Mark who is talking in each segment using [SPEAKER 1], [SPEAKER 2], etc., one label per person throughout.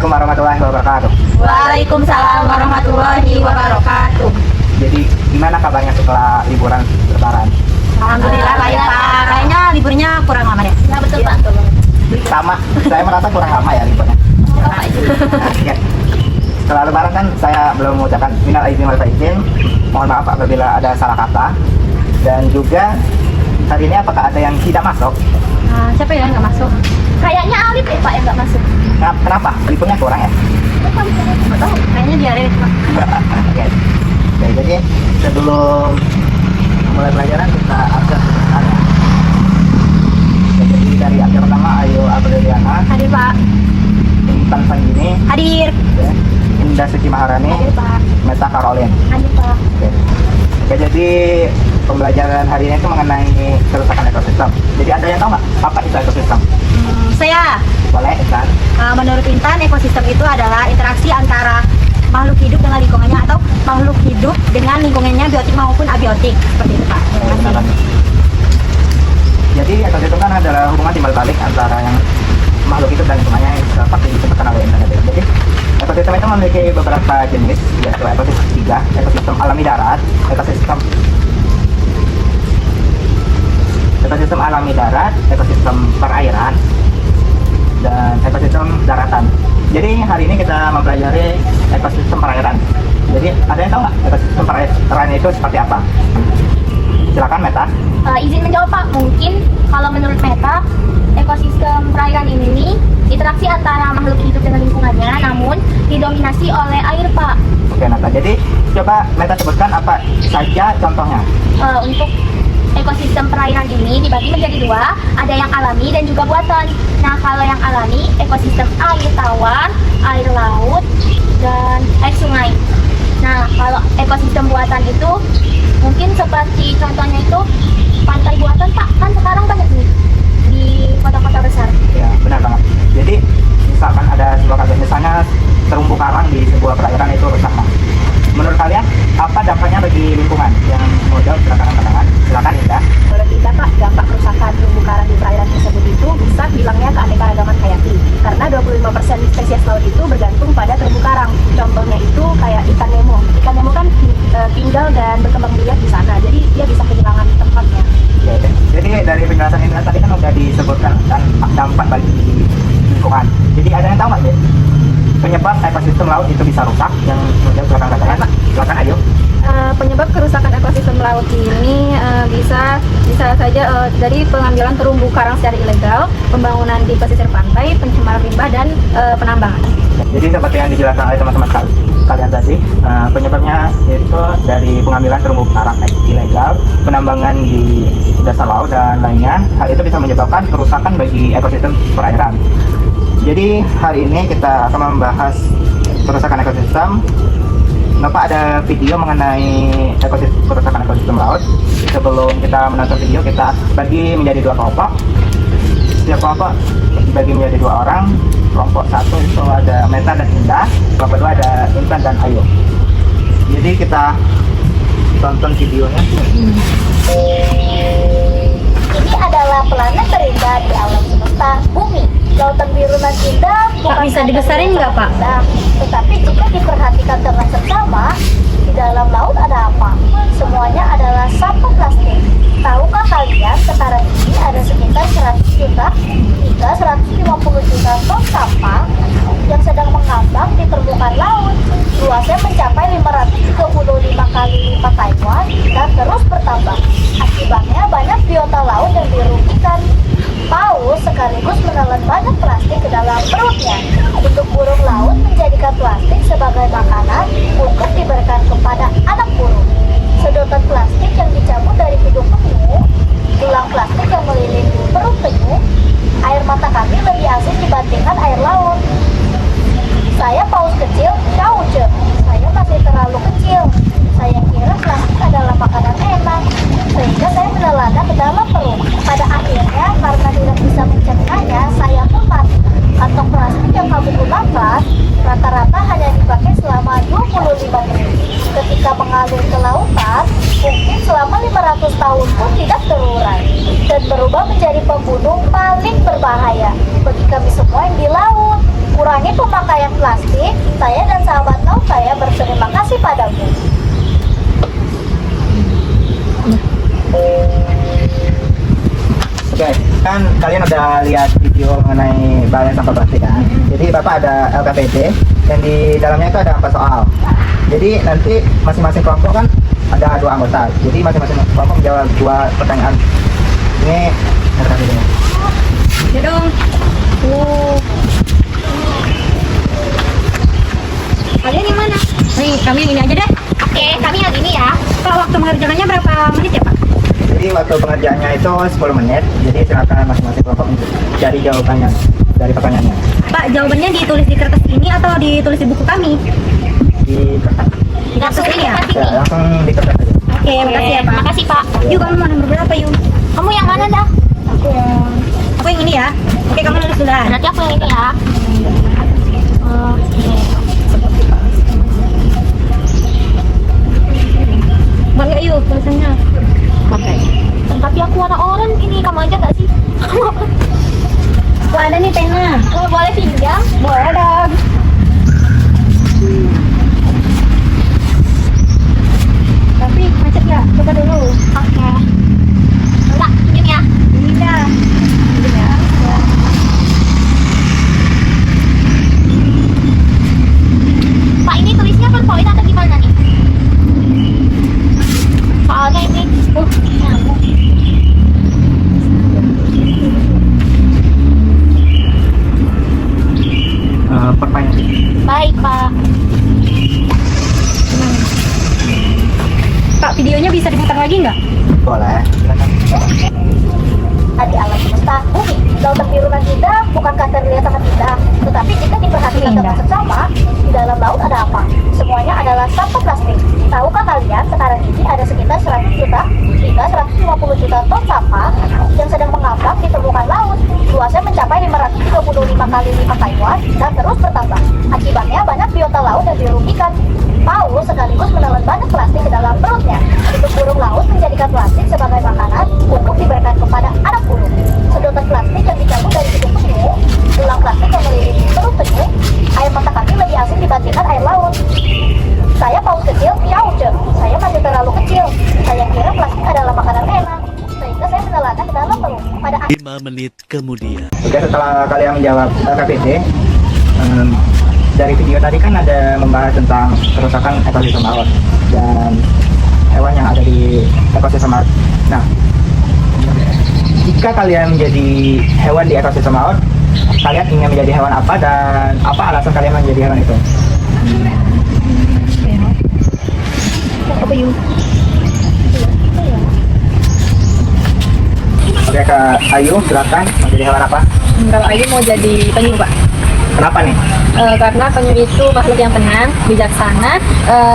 [SPEAKER 1] Assalamualaikum warahmatullahi wabarakatuh.
[SPEAKER 2] Waalaikumsalam warahmatullahi wabarakatuh.
[SPEAKER 1] Jadi gimana kabarnya setelah liburan Lebaran?
[SPEAKER 2] Alhamdulillah baik Pak. Kayaknya liburnya kurang lama deh.
[SPEAKER 3] Ya betul Pak.
[SPEAKER 1] Sama, saya merasa kurang lama ya liburnya. Ya. Setelah Lebaran kan saya belum mengucapkan minal aidin wal faizin. Mohon maaf apabila ada salah kata. Dan juga hari ini apakah ada yang tidak masuk?
[SPEAKER 2] Siapa ya yang nggak masuk?
[SPEAKER 3] Kayaknya Alif ya Pak yang nggak masuk.
[SPEAKER 1] Kenapa? Liburnya kurang ya?
[SPEAKER 2] Nggak tahu. Kayaknya diare Pak.
[SPEAKER 1] Oke. Oke, jadi sebelum mulai pelajaran kita absen ada. Jadi dari absen pertama Ayu Apriliana,
[SPEAKER 2] Hadir Pak.
[SPEAKER 1] Intan Sanggini,
[SPEAKER 2] Hadir.
[SPEAKER 1] ya, Indah Suci Maharani,
[SPEAKER 2] Hadir Pak.
[SPEAKER 1] Meta Karolin.
[SPEAKER 2] Hadir Pak.
[SPEAKER 1] Oke. Oke, jadi pembelajaran hari ini itu mengenai kerusakan ekosistem. Jadi ada yang tahu nggak apa itu ekosistem?
[SPEAKER 2] Saya.
[SPEAKER 1] Boleh, Intan?
[SPEAKER 2] Menurut Intan, ekosistem itu adalah interaksi antara makhluk hidup dengan lingkungannya atau makhluk hidup dengan lingkungannya biotik maupun abiotik. Seperti itu Pak. Terima
[SPEAKER 1] Benar.
[SPEAKER 2] kasih.
[SPEAKER 1] Jadi ekosistem kan adalah hubungan timbal balik antara yang makhluk hidup dan lingkungannya yang dapat disebutkan oleh Intan. Jadi ekosistem itu memiliki beberapa jenis, yaitu ekosistem 3, ekosistem alami darat, ekosistem alami darat, ekosistem perairan, dan ekosistem daratan. Jadi hari ini kita mempelajari ekosistem perairan. Jadi ada yang tahu nggak ekosistem perairan itu seperti apa? Silakan Meta.
[SPEAKER 3] Izin menjawab Pak. Mungkin kalau menurut Meta, ekosistem perairan ini interaksi antara makhluk hidup dengan lingkungannya, namun didominasi oleh air Pak.
[SPEAKER 1] Oke Meta. Jadi coba Meta sebutkan apa saja contohnya.
[SPEAKER 3] Untuk ekosistem perairan ini dibagi menjadi dua, ada yang alami dan juga buatan. Nah, kalau yang alami, ekosistem air tawar, air laut, dan air sungai. Nah, kalau ekosistem buatan itu mungkin seperti contohnya itu pantai buatan Pak, kan sekarang banyak nih di kota-kota besar.
[SPEAKER 1] Ya benar banget. Jadi misalkan ada sebuah kasus, misalnya terumbu karang di sebuah perairan itu rusak. Menurut kalian apa dampaknya bagi lingkungan yang modal silakan? Silakan Indah.
[SPEAKER 2] Menurut Indah Pak, dampak kerusakan terumbu karang di perairan tersebut itu bisa hilangnya keanekaragaman hayati. Karena 25% spesies laut itu bergantung pada terumbu karang. Contohnya itu kayak ikan Nemo. Ikan Nemo kan tinggal dan berkembang biak di sana, jadi dia bisa kehilangan tempatnya.
[SPEAKER 1] Oke. Jadi dari penjelasan Indah tadi kan udah disebutkan kan dampak bagi lingkungan. Jadi ada yang tahu nggak sih penyebab ekosistem laut itu bisa rusak yang modal silakan? Silakan Ayu.
[SPEAKER 2] Penyebab kerusakan ekosistem laut ini bisa saja dari pengambilan terumbu karang secara ilegal, pembangunan di pesisir pantai, pencemaran limbah, dan penambangan.
[SPEAKER 1] Jadi seperti yang dijelaskan oleh teman-teman kalian tadi, penyebabnya itu dari pengambilan terumbu karang ilegal, penambangan di dasar laut dan lainnya. Hal itu bisa menyebabkan kerusakan bagi ekosistem perairan. Jadi hari ini kita akan membahas kerusakan ekosistem. Bapak ada video mengenai kerusakan ekosistem laut. Sebelum kita menonton video, kita bagi menjadi dua kelompok. Setiap kelompok dibagi menjadi dua orang. Kelompok satu itu ada Meta dan Indah. Kelompok dua ada Intan dan Ayu. Jadi kita tonton videonya.
[SPEAKER 3] Ini adalah planet terindah di alam semesta, Bumi. Lautan biru dan indah bukan
[SPEAKER 2] bisa
[SPEAKER 3] hanya
[SPEAKER 2] dibesarin nggak, Pak?
[SPEAKER 3] indah, tetapi jika diperhatikan dengan seksama, di dalam laut ada apa? Semuanya adalah sampah plastik. Tahukah kalian sekarang ini ada sekitar 100 juta hingga 150 juta ton sampah yang sedang mengambang di permukaan laut. Luasnya mencapai 535 kali lipat Taiwan dan terus bertambah. Akibatnya banyak biota laut yang dirugikan. Paus sekaligus menelan banyak plastik ke dalam perutnya. Untuk burung laut menjadikan plastik sebagai makanan untuk diberikan kepada anak burung. Sedotan plastik yang dicabut dari hidung penyu, tulang plastik yang melilit perut penyu, air mata kami lebih asin dibandingkan air laut. Saya paus kecil, cauce. Saya masih terlalu kecil. Saya kira plastik adalah makanan enak, sehingga saya menelannya ke dalam perut. Pada akhirnya, karena tidak bisa mencernanya, saya pun mati. Kantong plastik yang kamu gunakan rata-rata hanya dipakai selama 25 menit. Ketika mengalir ke lautan, mungkin selama 500 tahun pun tidak terurai dan berubah menjadi pembunuh paling berbahaya bagi kami semua yang di laut. Kurangi pemakaian Saya dan sahabat laut saya berterima kasih padamu.
[SPEAKER 1] Oke, kan kalian udah lihat video mengenai balai sampah plastik kan? Jadi Bapak ada LKPD dan di dalamnya itu ada 4 soal. Jadi nanti masing-masing kelompok kan ada 2 anggota. Jadi masing-masing kelompok menjawab 2 pertanyaan. Ini LKPD-nya.
[SPEAKER 2] Ya dong.
[SPEAKER 3] Kalian yang mana?
[SPEAKER 2] Nih, kami yang ini aja deh.
[SPEAKER 3] Oke, kami yang ini ya.
[SPEAKER 2] Pak, waktu mengerjakannya berapa menit ya, Pak?
[SPEAKER 1] Jadi waktu pengerjaannya itu 10 menit. Jadi silakan masing-masing kelompok untuk cari jawabannya dari pertanyaannya.
[SPEAKER 2] Pak, jawabannya ditulis di kertas ini atau ditulis di buku kami?
[SPEAKER 1] Di kertas.
[SPEAKER 2] Di kertas ini ya?
[SPEAKER 1] Ya, langsung di kertas aja.
[SPEAKER 2] Oke, makasih ya, Pak.
[SPEAKER 3] Makasih, Pak.
[SPEAKER 2] Yuk, kamu mau nomor berapa, Yuk?
[SPEAKER 3] Kamu yang mana dah?
[SPEAKER 2] Aku yang ini ya. Oke, kamu nulis dulu.
[SPEAKER 3] Berarti aku yang ini ya. Oke.
[SPEAKER 2] Balik yuk tulisannya.
[SPEAKER 3] Oke. Tapi aku warna oranye ini, kamu aja gak sih? Kamu apa?
[SPEAKER 2] Wah, ada nih pena.
[SPEAKER 3] Boleh pinjam?
[SPEAKER 2] Boleh dong. Tapi macet ya? Coba dulu.
[SPEAKER 3] Oke. Enggak, pinjam ya.
[SPEAKER 2] Ini dah. Ini ya.
[SPEAKER 3] Pak, ini tulisnya per poin atau gimana nih? Soalnya ini nyamuk.
[SPEAKER 1] Pertanyaan.
[SPEAKER 3] Baik, Pak.
[SPEAKER 2] Pak, videonya bisa diputar lagi nggak?
[SPEAKER 1] Boleh.
[SPEAKER 3] Di alam semesta bumi, lautan biruan kita bukankah terlihat sangat indah? Tetapi jika diperhatikan dengan seksama, di dalam laut ada apa? Semuanya adalah sampah plastik. Tahukah kalian sekarang ini ada sekitar 100 juta hingga 150 juta ton sampah yang sedang mengambang di permukaan laut. Luasnya mencapai 525 kali lipat Taiwan dan terus bertambah. Akibatnya banyak biota laut yang dirugikan. Paus sekaligus menelan banyak plastik ke dalam perutnya. Untuk burung laut menjadikan plastik sebagai makanan untuk diberikan kepada anak burung. Sedotan plastik yang dicabut dari hidung penyu, tulang plastik yang melilit perut penyu, air mata kaki lebih asin dibandingkan air laut. Saya paus kecil, Yauce. Saya masih terlalu kecil. Saya kira plastik adalah makanan enak, sehingga saya menelannya ke dalam perut. Pada
[SPEAKER 4] 5 menit kemudian.
[SPEAKER 1] Oke, setelah kalian menjawab LKPD, dari video tadi kan ada membahas tentang kerusakan ekosistem laut dan hewan yang ada di ekosistem laut. Nah, jika kalian menjadi hewan di ekosistem laut, kalian ingin menjadi hewan apa dan apa alasan kalian menjadi hewan itu?
[SPEAKER 2] Apa yuk?
[SPEAKER 1] Oke, Kak Ayu, silakan menjadi hewan apa?
[SPEAKER 2] Kalau Ayu mau jadi penyu, Pak.
[SPEAKER 1] Kenapa nih?
[SPEAKER 2] Karena penyu itu makhluk yang tenang, bijaksana,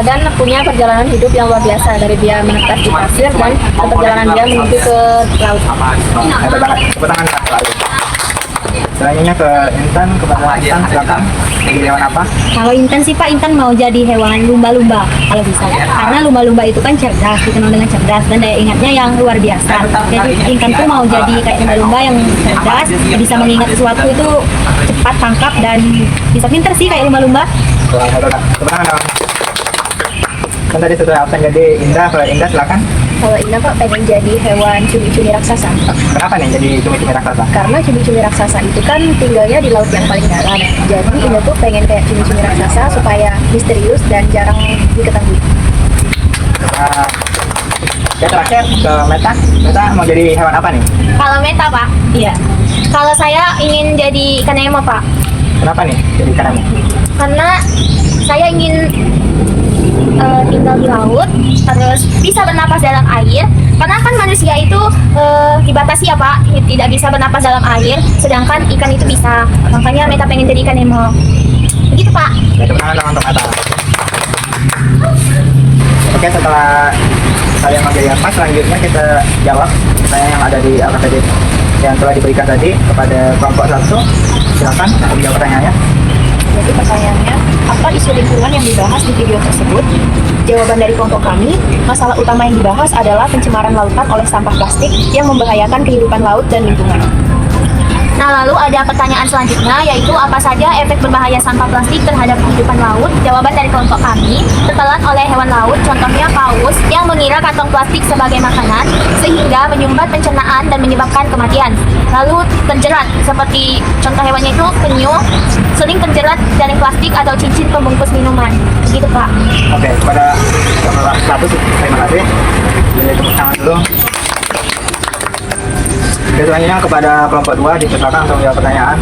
[SPEAKER 2] dan punya perjalanan hidup yang luar biasa dari dia menetas di pasir dan perjalanan dia menuju ke laut.
[SPEAKER 1] Hebat banget. Tepuk tangan Kak Ayu. Selanjutnya ke Intan, kepada Intan, silakan menjadi hewan apa?
[SPEAKER 2] Kalau Intan sih Pak, Intan mau jadi hewan lumba-lumba kalau bisa. Karena lumba-lumba itu kan cerdas, dikenal dengan cerdas dan daya ingatnya yang luar biasa. Jadi Intan tuh mau jadi kayak lumba-lumba yang cerdas, bisa mengingat sesuatu itu cepat tangkap dan bisa pinter sih kayak lumba-lumba.
[SPEAKER 1] Wah, hebat Kak. Tepuk tangan dong. Kan tadi sudah absen jadi Indah, kalau Indah silakan.
[SPEAKER 2] Kalau Intan Pak pengen jadi hewan cumi-cumi raksasa.
[SPEAKER 1] Kenapa nih jadi cumi-cumi raksasa?
[SPEAKER 2] Karena cumi-cumi raksasa itu kan tinggalnya di laut yang paling dalam. Jadi Indah tuh pengen kayak cumi-cumi raksasa supaya misterius dan jarang diketahui.
[SPEAKER 1] Ya terakhir ke Meta. Meta mau jadi hewan apa nih?
[SPEAKER 3] Kalau Meta, Pak.
[SPEAKER 2] Iya.
[SPEAKER 3] Kalau saya ingin jadi ikan Nemo, Pak.
[SPEAKER 1] Kenapa nih jadi ikan Nemo?
[SPEAKER 3] Karena saya ingin tinggal di laut, terus bisa bernapas dalam air. Karena kan manusia itu dibatasi ya Pak, tidak bisa bernapas dalam air, sedangkan ikan itu bisa. Makanya Meta pengen jadi ikan Nemo. Begitu Pak.
[SPEAKER 1] Ya, tepuk tangan dong untuk Meta. Oke, setelah kalian menjadi apa, selanjutnya kita jawab pertanyaan yang ada di LKPD yang telah diberikan tadi kepada kelompok 1. Silakan untuk jawab pertanyaannya.
[SPEAKER 2] Jadi pertanyaannya, apa isu lingkungan yang dibahas di video tersebut? Jawaban dari kelompok kami, masalah utama yang dibahas adalah pencemaran lautan oleh sampah plastik yang membahayakan kehidupan laut dan lingkungan. Nah, lalu ada pertanyaan selanjutnya, yaitu apa saja efek berbahaya sampah plastik terhadap kehidupan laut? Jawaban dari kelompok kami, tertelan oleh hewan laut, contohnya paus, yang mengira kantong plastik sebagai makanan, sehingga menyumbat pencernaan dan menyebabkan kematian. Lalu terjerat, seperti contoh hewannya itu penyu, sering terjerat jaring plastik atau cincin pembungkus minuman. Begitu, Pak.
[SPEAKER 1] Oke, pada kelompok 1 terima kasih. Jadi tepuk tangan dulu. Oke, selanjutnya kepada kelompok 2 dipersilakan untuk menjawab pertanyaan.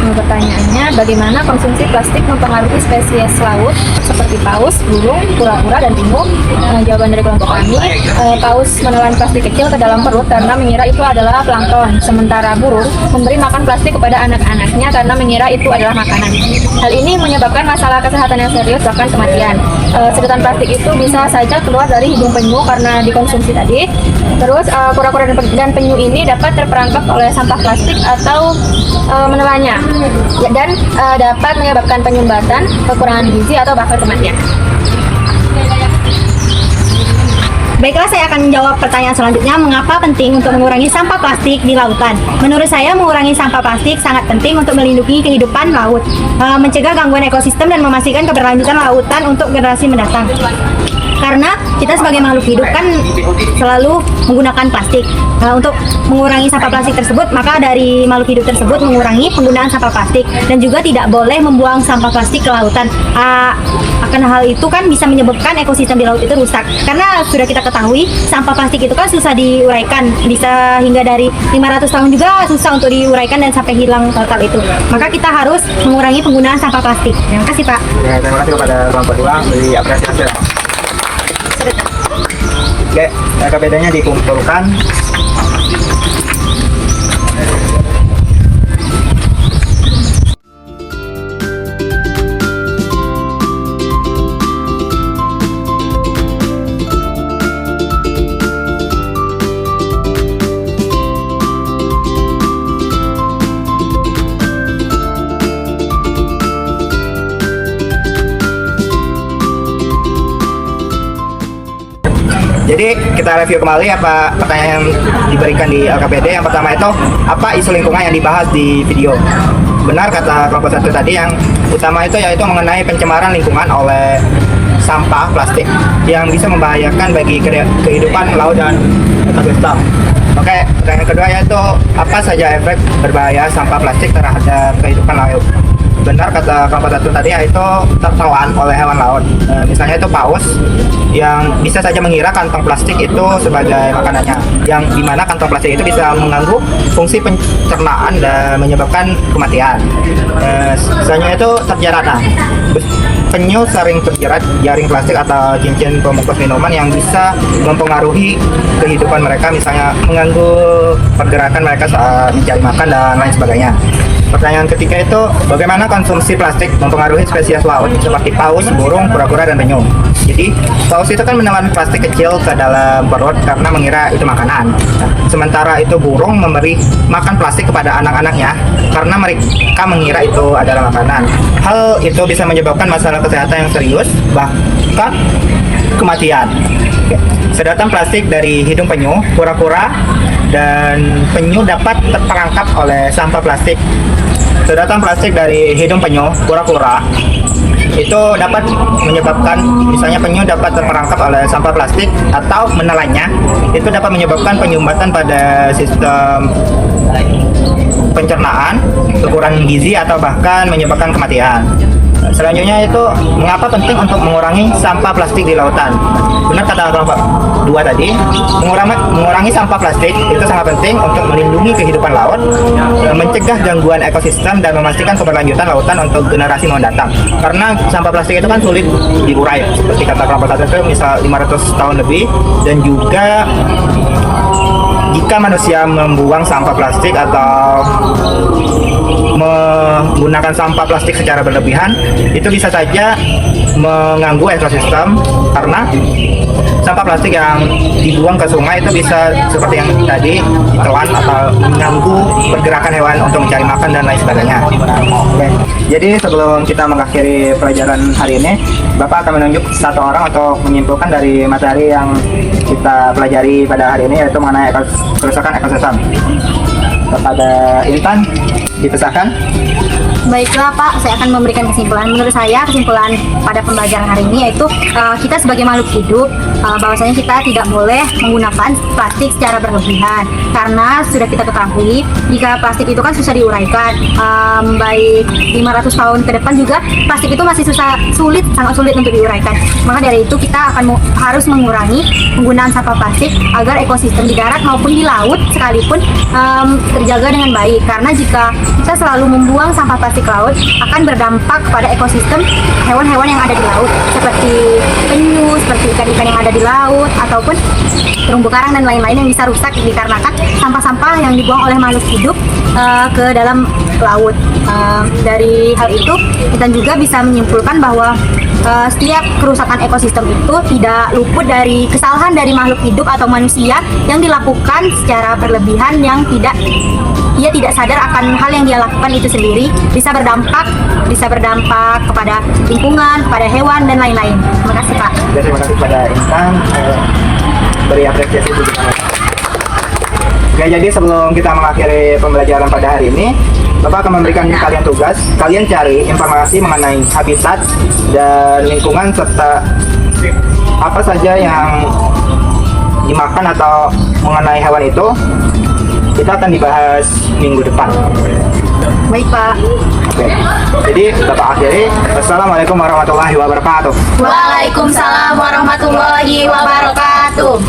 [SPEAKER 2] Pertanyaannya, bagaimana konsumsi plastik mempengaruhi spesies laut seperti paus, burung, kura-kura, dan penyu? Jawaban dari kelompok kami, paus menelan plastik kecil ke dalam perut karena mengira itu adalah plankton, sementara burung memberi makan plastik kepada anak-anaknya karena mengira itu adalah makanan. Hal ini menyebabkan masalah kesehatan yang serius, bahkan kematian. Sedotan plastik itu bisa saja keluar dari hidung penyu karena dikonsumsi tadi. Terus kura-kura dan penyu ini dapat terperangkap oleh sampah plastik atau menelannya. Dan dapat menyebabkan penyumbatan, kekurangan gizi, atau bahkan kematian.
[SPEAKER 5] Baiklah, saya akan menjawab pertanyaan selanjutnya, mengapa penting untuk mengurangi sampah plastik di lautan? Menurut saya, mengurangi sampah plastik sangat penting untuk melindungi kehidupan laut, mencegah gangguan ekosistem, dan memastikan keberlanjutan lautan untuk generasi mendatang. Karena kita sebagai makhluk hidup kan selalu menggunakan plastik. Untuk mengurangi sampah plastik tersebut, maka dari makhluk hidup tersebut mengurangi penggunaan sampah plastik dan juga tidak boleh membuang sampah plastik ke lautan. Akan hal itu kan bisa menyebabkan ekosistem di laut itu rusak. Karena sudah kita ketahui sampah plastik itu kan susah diuraikan, bisa hingga dari 500 tahun juga susah untuk diuraikan dan sampai hilang total itu. Maka kita harus mengurangi penggunaan sampah plastik. Terima kasih, Pak.
[SPEAKER 1] Ya, terima kasih kepada kelompok 2 beri apresiasi. Oke, KPD-nya dikumpulkan. Jadi kita review kembali apa pertanyaan yang diberikan di LKPD. Yang pertama itu, apa isu lingkungan yang dibahas di video? Benar kata kelompok 1 tadi, yang utama itu yaitu mengenai pencemaran lingkungan oleh sampah plastik yang bisa membahayakan bagi kehidupan laut dan ekosistem. Oke, pertanyaan kedua yaitu, apa saja efek berbahaya sampah plastik terhadap kehidupan laut? Benar kata kelompok 1 tadi, yaitu tertelan oleh hewan laut. Misalnya itu paus yang bisa saja mengira kantong plastik itu sebagai makanannya, yang dimana kantong plastik itu bisa mengganggu fungsi pencernaan dan menyebabkan kematian. Selanjutnya itu terjerat. Nah, penyu sering terjerat jaring plastik atau cincin pembungkus minuman yang bisa mempengaruhi kehidupan mereka, misalnya mengganggu pergerakan mereka saat mencari makan dan lain sebagainya. Pertanyaan ketiga itu, bagaimana konsumsi plastik mempengaruhi spesies laut seperti paus, burung, kura-kura, dan penyu? Jadi, paus itu kan menelan plastik kecil ke dalam perut karena mengira itu makanan. Sementara itu burung memberi makan plastik kepada anak-anaknya karena mereka mengira itu adalah makanan. Hal itu bisa menyebabkan masalah kesehatan yang serius, bahkan kematian. Sedotan plastik dari hidung penyu, kura-kura, dan penyu dapat terperangkap oleh sampah plastik. Sedotan plastik dari hidung penyu, kura-kura, itu dapat menyebabkan, misalnya penyu dapat terperangkap oleh sampah plastik atau menelannya, itu dapat menyebabkan penyumbatan pada sistem pencernaan, kekurangan gizi, atau bahkan menyebabkan kematian. Selanjutnya itu, mengapa penting untuk mengurangi sampah plastik di lautan? Benar kata kelompok 2 tadi, mengurangi sampah plastik itu sangat penting untuk melindungi kehidupan laut, mencegah gangguan ekosistem, dan memastikan keberlanjutan lautan untuk generasi mendatang. Karena sampah plastik itu kan sulit diurai, seperti kata kelompok 1 itu misal 500 tahun lebih, dan juga jika manusia membuang sampah plastik atau menggunakan sampah plastik secara berlebihan, itu bisa saja mengganggu ekosistem, karena sampah plastik yang dibuang ke sungai itu bisa seperti yang tadi ditelan atau mengganggu pergerakan hewan untuk mencari makan dan lain sebagainya. Oke. Jadi sebelum kita mengakhiri pelajaran hari ini, Bapak akan menunjuk satu orang untuk menyimpulkan dari materi yang kita pelajari pada hari ini, yaitu mengenai kerusakan ekosistem. Bapak Ada Intan, dipisahkan.
[SPEAKER 5] Baiklah Pak, saya akan memberikan kesimpulan. Menurut saya kesimpulan pada pembelajaran hari ini yaitu kita sebagai makhluk hidup bahwasanya kita tidak boleh menggunakan plastik secara berlebihan karena sudah kita ketahui jika plastik itu kan susah diuraikan, baik 500 tahun ke depan juga plastik itu masih sangat sulit untuk diuraikan. Maka dari itu kita akan harus mengurangi penggunaan sampah plastik agar ekosistem di darat maupun di laut sekalipun terjaga dengan baik, karena jika kita selalu membuang sampah plastik ke laut akan berdampak pada ekosistem hewan-hewan yang ada di laut seperti penyu, seperti ikan-ikan yang ada di laut ataupun terumbu karang dan lain-lain yang bisa rusak dikarenakan sampah-sampah yang dibuang oleh makhluk hidup ke dalam laut. Dari hal itu kita juga bisa menyimpulkan bahwa setiap kerusakan ekosistem itu tidak luput dari kesalahan dari makhluk hidup atau manusia yang dilakukan secara berlebihan, yang ia tidak sadar akan hal yang dia lakukan itu sendiri bisa berdampak kepada lingkungan, kepada hewan dan lain-lain. Terima kasih Pak.
[SPEAKER 1] Terima kasih pada Intan, beri apresiasi untuk kita. Oke, jadi sebelum kita mengakhiri pembelajaran pada hari ini, Bapak akan memberikan kalian tugas. Kalian cari informasi mengenai habitat dan lingkungan serta apa saja yang dimakan atau mengenai hewan itu. Kita akan dibahas minggu depan.
[SPEAKER 5] Baik Pak.
[SPEAKER 1] Oke. Jadi Bapak akhiri. Wassalamualaikum warahmatullahi wabarakatuh.
[SPEAKER 5] Waalaikumsalam warahmatullahi wabarakatuh.